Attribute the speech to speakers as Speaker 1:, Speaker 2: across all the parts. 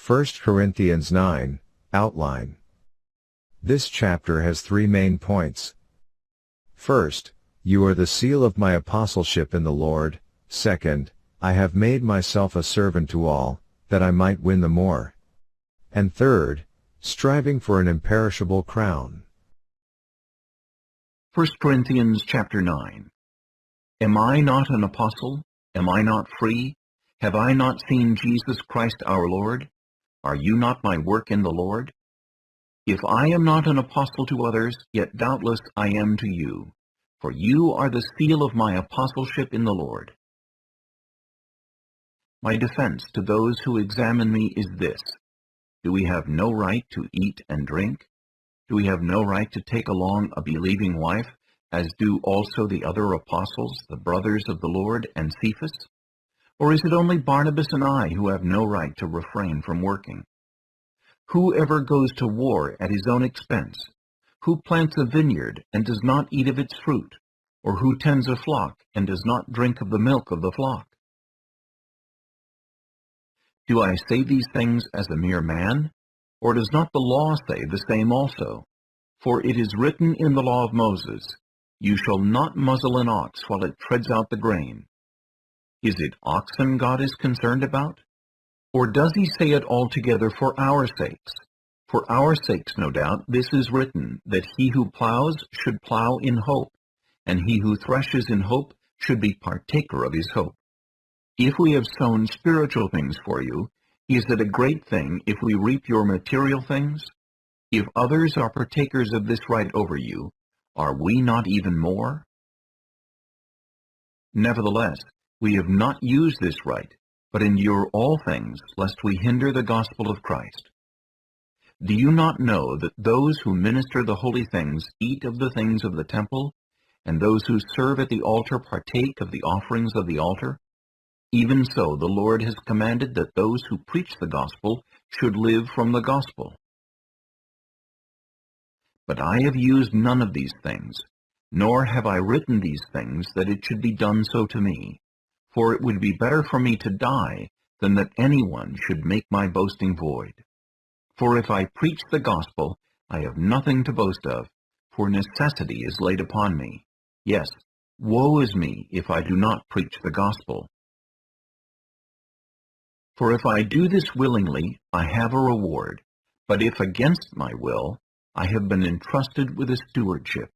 Speaker 1: 1 Corinthians 9, Outline. This chapter has three main points. First, you are the seal of my apostleship in the Lord. Second, I have made myself a servant to all, that I might win the more. And third, striving for an imperishable crown.
Speaker 2: 1 Corinthians chapter 9. Am I not an apostle? Am I not free? Have I not seen Jesus Christ our Lord? Are you not my work in the Lord? If I am not an apostle to others, yet doubtless I am to you, for you are the seal of my apostleship in the Lord. My defense to those who examine me is this: do we have no right to eat and drink? Do we have no right to take along a believing wife, as do also the other apostles, the brothers of the Lord, and Cephas? Or is it only Barnabas and I who have no right to refrain from working? Whoever goes to war at his own expense? Who plants a vineyard and does not eat of its fruit? Or who tends a flock and does not drink of the milk of the flock? Do I say these things as a mere man? Or does not the law say the same also? For it is written in the law of Moses, "You shall not muzzle an ox while it treads out the grain." Is it oxen God is concerned about? Or does he say it altogether for our sakes? For our sakes, no doubt, this is written, that he who plows should plow in hope, and he who threshes in hope should be partaker of his hope. If we have sown spiritual things for you, is it a great thing if we reap your material things? If others are partakers of this right over you, are we not even more? Nevertheless, we have not used this right, but endure all things, lest we hinder the gospel of Christ. Do you not know that those who minister the holy things eat of the things of the temple, and those who serve at the altar partake of the offerings of the altar? Even so, the Lord has commanded that those who preach the gospel should live from the gospel. But I have used none of these things, nor have I written these things that it should be done so to me. For it would be better for me to die than that anyone should make my boasting void. For if I preach the gospel, I have nothing to boast of, for necessity is laid upon me. Yes, woe is me if I do not preach the gospel. For if I do this willingly, I have a reward, but if against my will, I have been entrusted with a stewardship.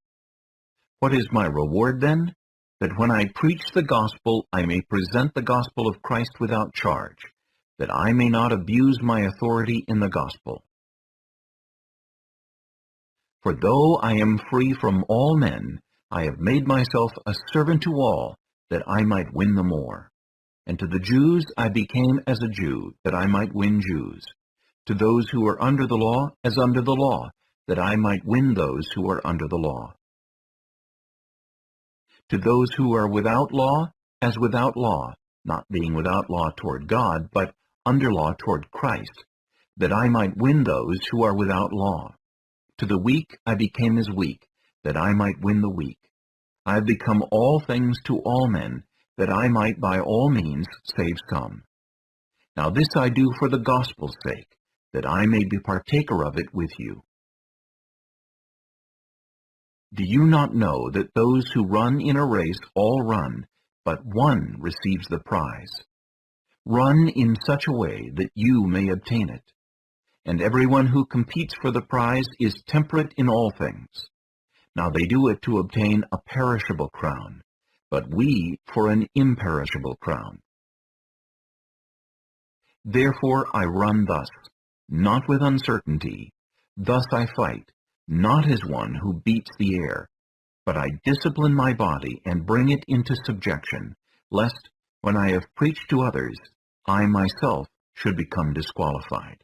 Speaker 2: What is my reward then? That when I preach the gospel, I may present the gospel of Christ without charge, that I may not abuse my authority in the gospel. For though I am free from all men, I have made myself a servant to all, that I might win the more. And to the Jews I became as a Jew, that I might win Jews. To those who are under the law, as under the law, that I might win those who are under the law. To those who are without law, as without law, not being without law toward God, but under law toward Christ, that I might win those who are without law. To the weak I became as weak, that I might win the weak. I have become all things to all men, that I might by all means save some. Now this I do for the gospel's sake, that I may be partaker of it with you. Do you not know that those who run in a race all run, but one receives the prize? Run in such a way that you may obtain it. And everyone who competes for the prize is temperate in all things. Now they do it to obtain a perishable crown, but we for an imperishable crown. Therefore I run thus, not with uncertainty. Thus I fight, not as one who beats the air, but I discipline my body and bring it into subjection, lest, when I have preached to others, I myself should become disqualified.